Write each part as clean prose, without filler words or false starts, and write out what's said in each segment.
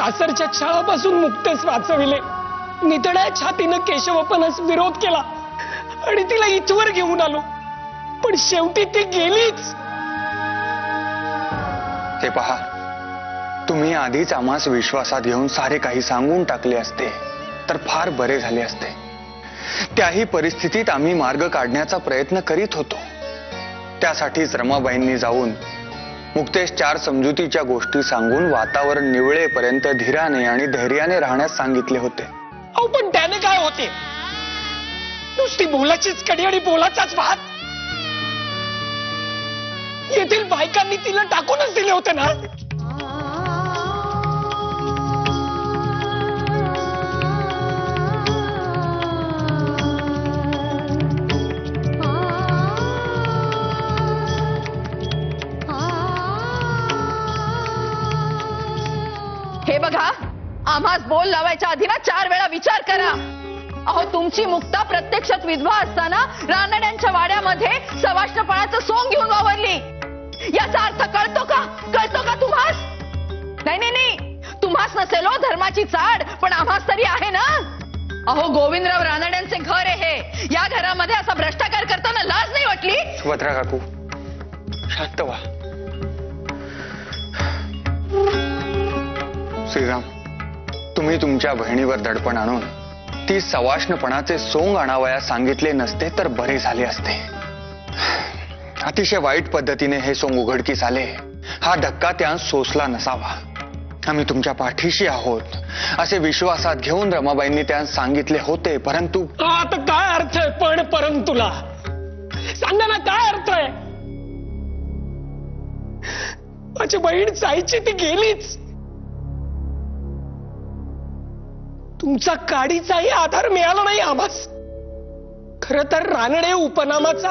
सासरच्या छळापासून मुक्तेस वाचविले. नितड्या छातीनं केशवपणास विरोध केला आणि तिला इथवर घेऊन आलो, पण शेवटी ती गेलीच. ते पहा, तुम्ही आधीच आम्हास विश्वासात घेऊन सारे काही सांगून टाकले असते तर फार बरे झाले असते. त्याही परिस्थितीत आम्ही मार्ग काढण्याचा प्रयत्न करीत होतो. त्यासाठीच रमाबाईंनी जाऊन मुक्तेश 4 समजुतीच्या गोष्टी सांगून वातावरण निवळेपर्यंत धीराने आणि धैर्याने राहण्यास सांगितले होते. अहो, पण त्याने काय होते? नुसती बोलाचीच कडी आणि बोलाचाच भात. येथील बायकांनी तिला टाकूनच दिले होते ना. हे बघा, आम्हास बोल लावायच्या आधी ना 4 वेळा विचार करा. अहो, तुमची मुक्ता प्रत्यक्षात विधवा असताना रानड्यांच्या वाड्यामध्ये सवाष्णपणाचं सोंग घेऊन वावरली. याचा अर्थ कळतो का तुम्हास? नाही, तुम्हास नसेल हो धर्माची चाड, पण आम्हास तरी आहे ना. अहो, गोविंदराव रानड्यांचे घर आहे हे. या घरामध्ये असा भ्रष्टाचार करताना लाज नाही वाटली? सुभद्रा काकू, शांत व्हा. श्रीराम, तुम्ही तुमच्या बहिणीवर दडपण आणून ती सवाष्णपणाचे सोंग आणावयास सांगितले नसते तर बरे झाले असते. अतिशय वाईट पद्धतीने हे सोंग उघडकीस आले. हा धक्का त्यास सोसला नसावा. आम्ही तुमच्या पाठीशी आहोत असे विश्वासात घेऊन रमाबाईंनी त्यास सांगितले होते, परंतु आता काय अर्थ आहे पण परंतुला? सांगा ना, काय अर्थ आहे? माझी बहीण जायची ती गेलीच. तुमचा काडीचाही आधार मिळाला नाही आम्हास. खरं तर रानडे उपनामाचा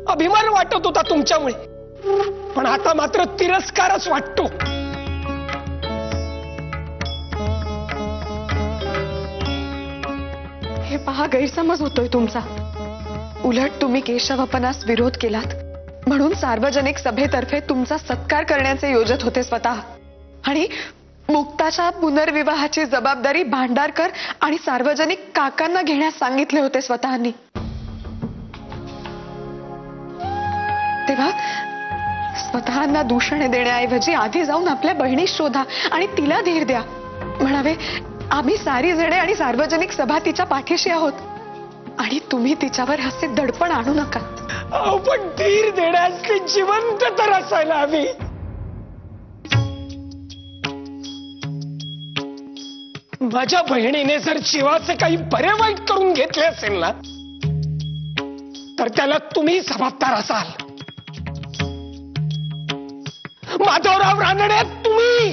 अभिमान वाटत होता तुमच्यामुळे, पण आता मात्र तिरस्कारच वाटतो. हे पहा, गैरसमज होतोय तुमचा. उलट तुम्ही केशवपणास विरोध केलात म्हणून सार्वजनिक सभेतर्फे तुमचा सत्कार करण्याचे योजत होते स्वतः, आणि मुक्ताच्या पुनर्विवाहाची जबाबदारी भांडारकर आणि सार्वजनिक काकांना घेण्यास सांगितले होते स्वतःनी. तेव्हा स्वतःना दूषणे देण्याऐवजी आधी जाऊन आपल्या बहिणीस शोधा आणि तिला धीर द्या. म्हणावे, आम्ही सारी जणे आणि सार्वजनिक सभा तिच्या पाठीशी आहोत आणि तुम्ही तिच्यावर असे दडपण आणू नका. पण धीर देण्यास ती जिवंत तर असायला हवी. माझ्या बहिणीने जर जीवाचे काही बरे वाईट करून घेतले असेल ना, तर त्याला तुम्ही जबाबदार असाल. माधवराव रानडे, तुम्ही.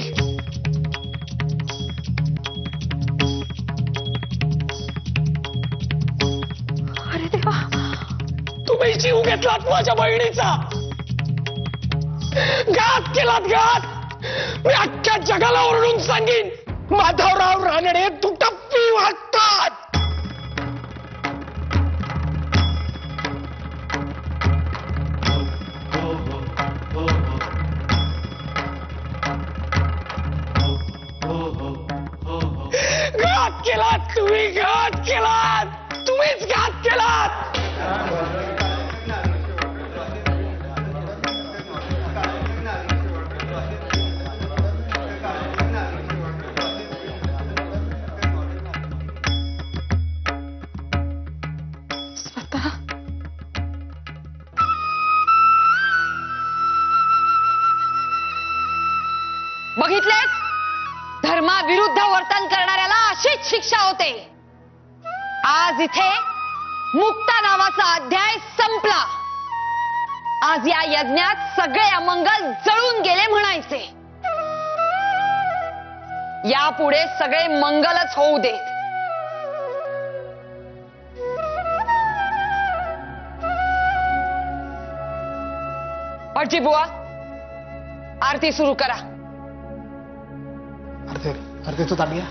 अरे देवा, तुम्ही जीव घेतलात माझ्या बहिणीचा. घात केलात, घात. मी अख्ख्या जगाला ओरडून सांगेन, माधवराव रानडे दुटप्पी वागतात. घात केलात तुम्ही, घात केलात. तुम्हीच घात केलात. बघितलेस, धर्माविरुद्ध वर्तन करणाऱ्याला अशीच शिक्षा होते. आज इथे मुक्ता नावाचा अध्याय संपला. आज या यज्ञात सगळे अमंगल जळून गेले म्हणायचे. यापुढे सगळे मंगलच होऊ देत. पडची बुवा, आरती सुरू करा. आरती तो तालिया.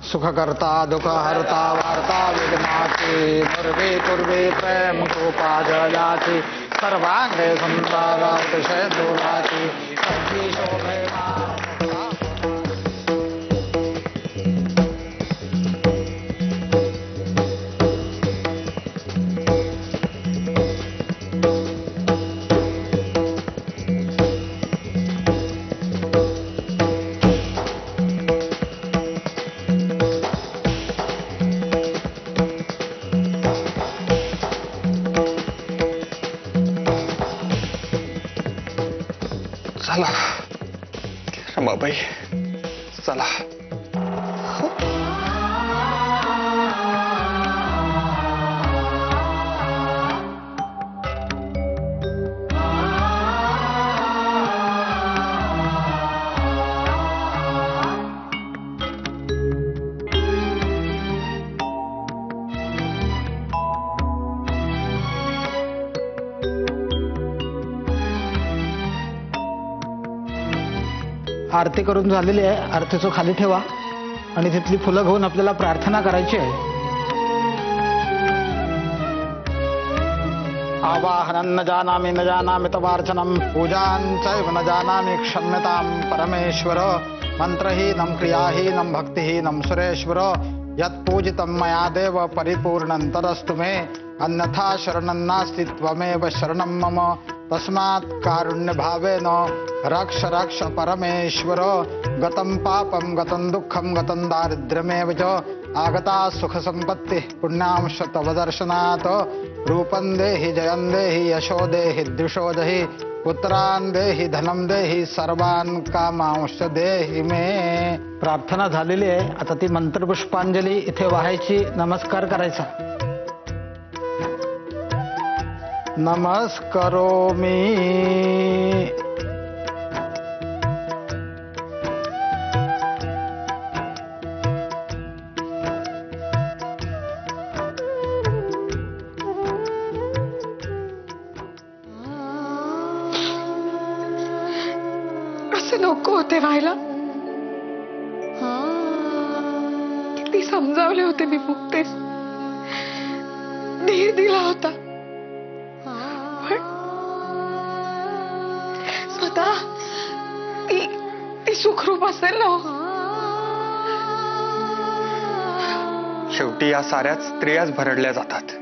सुख करता दुख हरता वार्ता विघ्नाचे पूर्वे पूर्वे प्रेम कृपाजलाचे सर्वांगे सुंदर अतिशय दोलाचे शोभे चला रमाबाई, चला. आरती करून झालेली आहे. आरतीचं खाली ठेवा आणि तिथली फुलं घेऊन आपल्याला प्रार्थना करायची आहे. आवाहनं न जानामि न जानामि तवार्चनं पूजांचैव न जानामि क्षम्यतां परमेश्वर. मंत्रहीनं क्रियाहीनं भक्तिहीनं सुरेश्वर. यत्पूजितं मया देव परिपूर्णं तदस्तु मे. अन्यथा शरणं नास्ति त्वमेव शरणं मम. तस्मात् कारुण्य भावेन रक्ष रक्ष परमेश्वर. गतं पापं गतं दुःखं गतं दारिद्र्यमेव च. आगता सुख संपत्ति पुण्यांश तव दर्शनात्. रूपं देहि जयं देहि यशो देहि द्विषो देहि. पुत्रान् देहि धनं देहि सर्वान् कामांश देहि मे. प्रार्थना झालेली आहे. आता ती मंत्रपुष्पांजली इथे वाहायची, नमस्कार करायचा. नमस्करोमि. असे नको होते व्हायला. किती समजावले होते मी मुक्तेस, धीर दिला होता. स्वतः ती सुखरूप असेल ना. शेवटी या साऱ्याच स्त्रियाच भरडल्या जातात.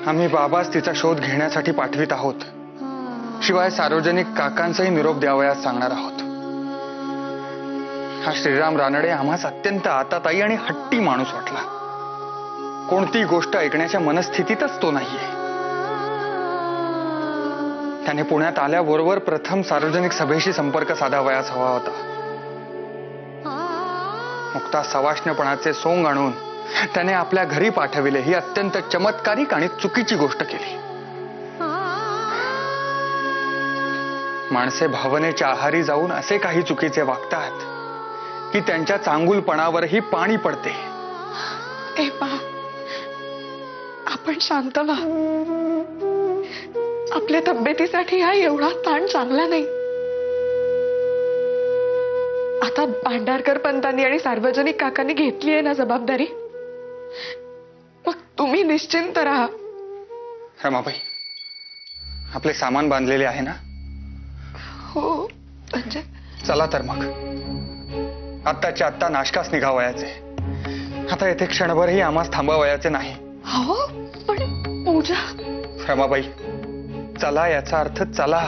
आम्ही बाबाच तिचा शोध घेण्यासाठी पाठवित आहोत. शिवाय सार्वजनिक काकांचाही निरोप द्यावयास सांगणार आहोत. हा श्रीराम रानडे आम्हास अत्यंत आताताई आणि हट्टी माणूस वाटला. कोणती गोष्ट ऐकण्याच्या मनस्थितीतच तो नाहीये. त्याने पुण्यात आल्याबरोबर प्रथम सार्वजनिक सभेशी संपर्क साधावयास हवा होता. मुक्ता सवाष्णपणाचे सोंग आणून त्याने आपल्या घरी पाठविले ही अत्यंत चमत्कारिक आणि चुकीची गोष्ट केली. माणसे भावनेच्या आहारी जाऊन असे काही चुकीचे वागतात की त्यांच्या चांगुलपणावरही पाणी पडते. ए बा, आपण शांत व्हा. आपल्या तब्येतीसाठी हा एवढा ताण चांगला नाही. आता भांडारकर पंतांनी आणि सार्वजनिक काकांनी घेतली आहे ना जबाबदारी, मग तुम्ही निश्चिंत राहा. रमाबाई, आपले सामान बांधलेले आहे ना? हो संजय. चला तर मग आत्ताच्या आत्ता नाशकास निघावयाचे. आता येथे क्षणभरही आम्हास थांबावयाचे नाही. हो पण पूजा. रमाबाई, चला, याचा अर्थ चला.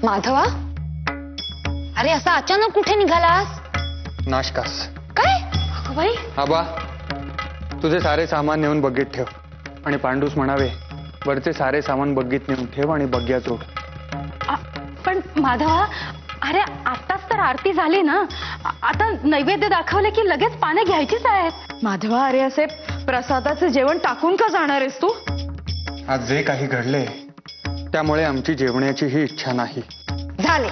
माधवा, अरे असा अचानक कुठे निघालास? नाशकास. काय बाई? आबा, तुझे सारे सामान नेऊन बग्गीत ठेव आणि पांडूस म्हणावे वरचे सारे सामान बग्गीत नेऊन ठेव आणि बग्ग्यात रोड. पण माधवा, अरे आताच तर आरती झाली ना. आता नैवेद्य दाखवले की लगेच पाने घ्यायचीच आहेत. माधवा, अरे असे प्रसादाचे जेवण टाकून का जाणार आहेस तू? आज जे काही घडले त्यामुळे आमची जेवण्याची ही इच्छा नाही. झाले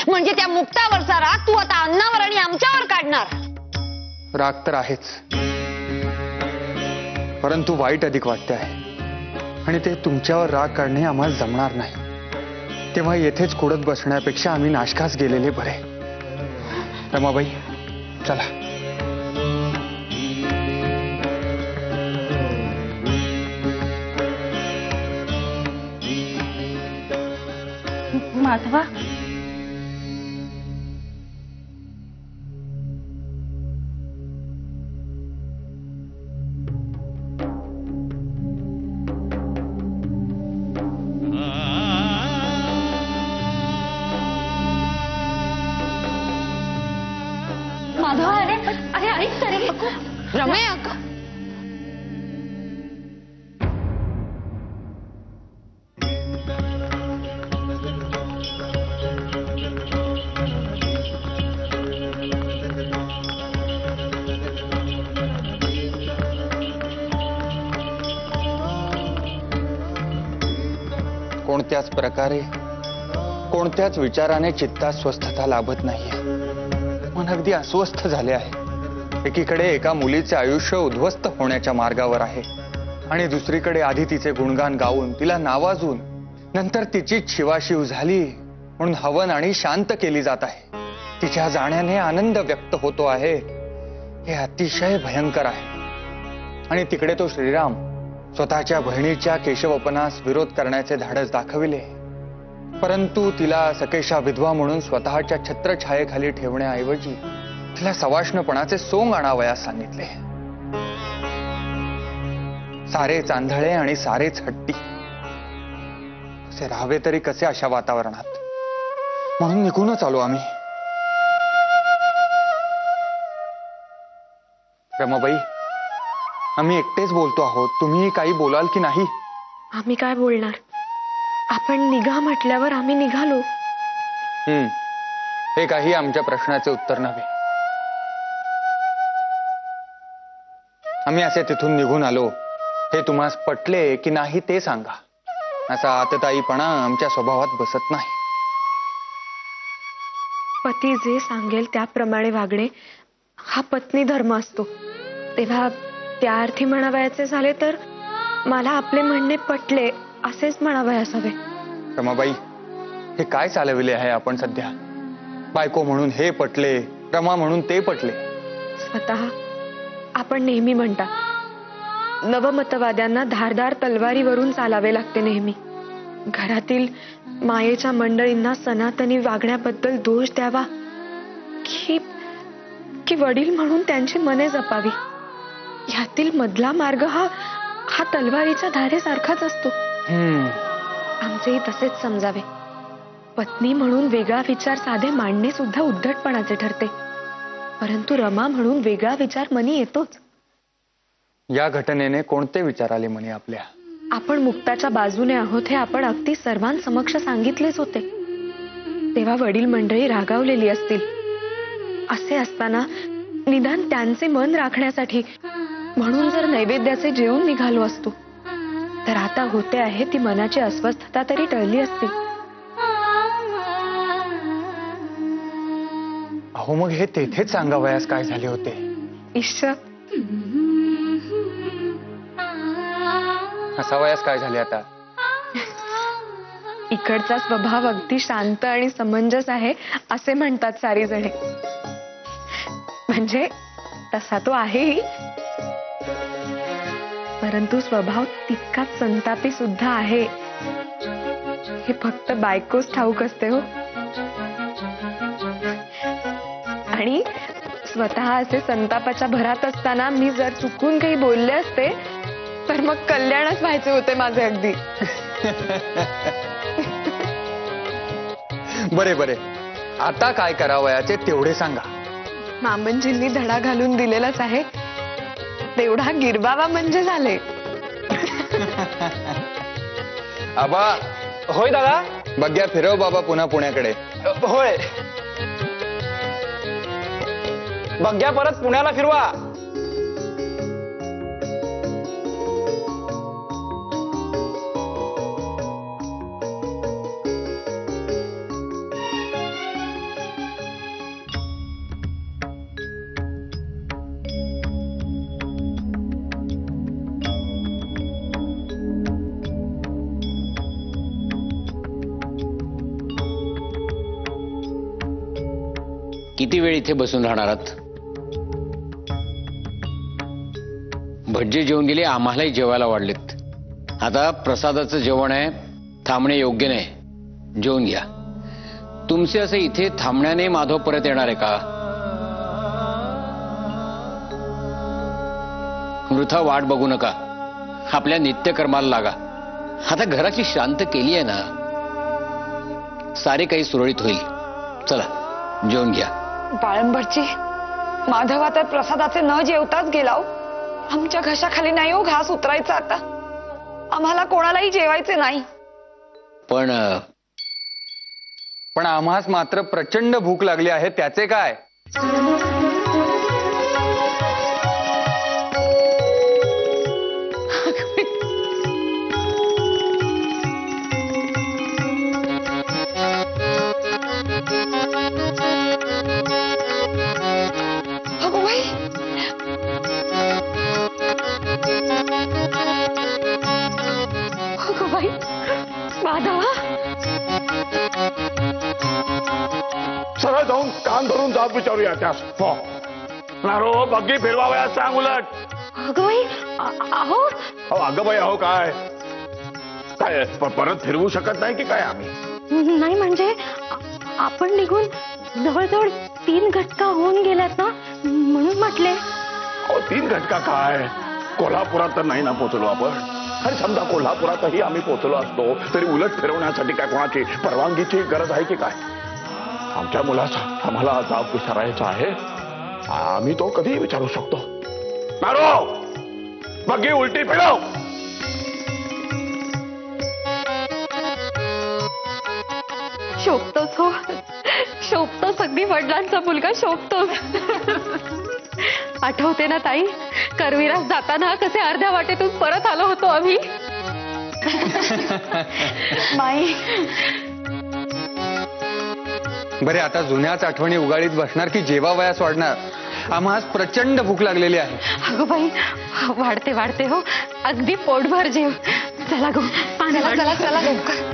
म्हणजे त्या मुक्तावरचा राग तू आता अन्नावर आणि आमच्यावर काढणार? राग तर आहेच, परंतु वाईट अधिक वाटते आहे आणि ते तुमच्यावर राग काढणे आम्हाला जमणार नाही. तेव्हा येथेच कुडत बसण्यापेक्षा आम्ही नाशकास गेलेले बरे. रमाबाई, चला. माधवा, माधव अरे अरे ऐक तरी रमया कोणत्याच प्रकारे कोणत्याच विचाराने चित्तात स्वस्थता लाभत नाहीये. मन अगदी अस्वस्थ झाले आहे. एकीकडे एका मुलीचे आयुष्य उद्ध्वस्त होण्याच्या मार्गावर आहे आणि दुसरीकडे आधी तिचे गुणगान गाऊन तिला नावाजून नंतर तिची शिवाशिव झाली म्हणून हवन आणि शांत केली जात आहे. तिच्या जाण्याने आनंद व्यक्त होतो आहे. हे अतिशय भयंकर आहे. आणि तिकडे तो श्रीराम स्वतःच्या बहिणीच्या केशवपनास विरोध करण्याचे धाडस दाखविले, परंतु तिला सकेशा विधवा म्हणून स्वतःच्या छत्रछायेखाली ठेवण्याऐवजी तिला सवाष्णपणाचे सोंग आणावयास सांगितले. सारेच आंधळे आणि सारेच हट्टी. असे राहावे तरी कसे अशा वातावरणात? म्हणून निघूनच आलो आम्ही. रमाबाई, आम्ही एकटेच बोलतो आहोत. तुम्ही काही बोलाल की नाही? आम्ही काय बोलणार? आपण निघा म्हटल्यावर आम्ही निघालो. हे काही आमच्या प्रश्नाचे उत्तर नव्हे. आम्ही असे तिथून निघून आलो हे तुम्हाला पटले की नाही ते सांगा. असा आतताईपणा आमच्या स्वभावात बसत नाही. पती जे सांगेल त्याप्रमाणे वागणे हा पत्नी धर्म असतो. तेव्हा त्या अर्थी म्हणावयाचे झाले तर मला आपले म्हणणे पटले असेच म्हणावयास असावे. रमाबाई, हे काय चालविले आहे आपण सध्या? बायको म्हणून हे पटले, रमा म्हणून ते पटले. स्वतः आपण नेहमी म्हणता नवमतवाद्यांना धारदार तलवारीवरून चालावे लागते नेहमी. घरातील मायेच्या मंडळींना सनातनी वागण्याबद्दल दोष द्यावा की वडील म्हणून त्यांची मने जपावी. यातील मधला मार्ग हा तलवारीच्या धारेसारखाच असतो. आमचेही तसेच समजावे. पत्नी म्हणून वेगळा विचार साधे मांडणे सुद्धा उद्धटपणाचे ठरते, परंतु रमा म्हणून वेगळा विचार मनी येतोच. या घटनेने कोणते विचार आले मनी आपल्या? आपण मुक्ताच्या बाजूने आहोत हे आपण अगदी सर्वांसमक्ष सांगितलेच होते. तेव्हा वडील मंडळी रागावलेली असतील. असे असताना निदान त्यांचे मन राखण्यासाठी म्हणून जर नैवेद्याचे जेवून निघालो असतो तर आता होते आहे ती मनाची अस्वस्थता तरी टळली असती. अहो, मग हे तेथेच सांगावयास काय झाले होते? ईश्वर, हसावयास काय झाले आता? इकडचा स्वभाव अगदी शांत आणि समंजस आहे असे म्हणतात सारी जणे. म्हणजे तसा तो आहेही, परंतु स्वभाव तितकाच संतापी सुद्धा आहे हे फक्त बायकोच ठाऊक असते हो. आणि स्वतः असे संतापाच्या भरात असताना मी जर चुकून काही बोलले असते तर मग कल्याणच व्हायचे होते माझे अगदी. बरे बरे, आता काय करावयाचे तेवढे सांगा. मामंजींनी धडा घालून दिलेलाच आहे, तेवढा गिरबावा म्हणजे झाले. आबा. होय दादा. बघ्या फिरव बाबा पुन्हा पुण्याकडे. होय. बघ्या परत पुण्याला फिरवा. किती वेळ इथे बसून राहणार आहात? भटजी जेवून गेले, आम्हालाही जेवायला वाढलेत. आता प्रसादाचं जेवण आहे, थांबणे योग्य नाही. जेवून घ्या. तुमचे असे इथे थांबण्याने माधव परत येणार आहे का? वृथा वाट बघू नका, आपल्या नित्यकर्माला लागा. आता घराची शांत केली आहे ना, सारे काही सुरळीत होईल. चला जेवून घ्या. बाळंबरची माधवा तर प्रसादाचे न जेवताच गेला हो. आमच्या घशाखाली नाही हो घास उतरायचा आता. आम्हाला कोणालाही जेवायचे नाही. पण आम्हास मात्र प्रचंड भूक लागली आहे, त्याचे काय? अगोबाई, अगोबाई, माधवा. सरळ जाऊन कान धरून जाब विचारूया त्यास. हो नारो बग्गी फिरवावया सांग उलट. अगोबाई अहो. अगं बाई अहो काय काय परत फिरवू शकत नाही की काय आम्ही? नाही म्हणजे आपण निघून जवळजवळ 3 घटका होऊन गेल्यात ना, म्हणून म्हटले. अहो 3 घटका काय, कोल्हापुरात तर नाही ना पोहोचलो आपण. अरे समजा कोल्हापुरातही आम्ही पोहोचलो असतो तरी उलट फिरवण्यासाठी काय कोणाची परवानगीची गरज आहे की काय? आमच्या मुलाचा आम्हाला जाब विचारायचा आहे, आम्ही तो कधीही विचारू शकतो. नारो बग्गी उलटी फिरव. शोभतोच हो, शोभतोच. अगदी वडिलांचा मुलगा शोभतोच. आठवते ना ताई, करविरास जाताना कसे अर्ध्या वाटेतून परत आलो होतो आम्ही. माई, बरे आता जुन्याच आठवणी उगाळीत बसणार की जेवावयास वाढणार? आम्हास प्रचंड भूक लागलेली आहे. अगं बाई, वाढते वाढते हो, अगदी पोटभर जेव. चला गो, चला चला चला लवकर.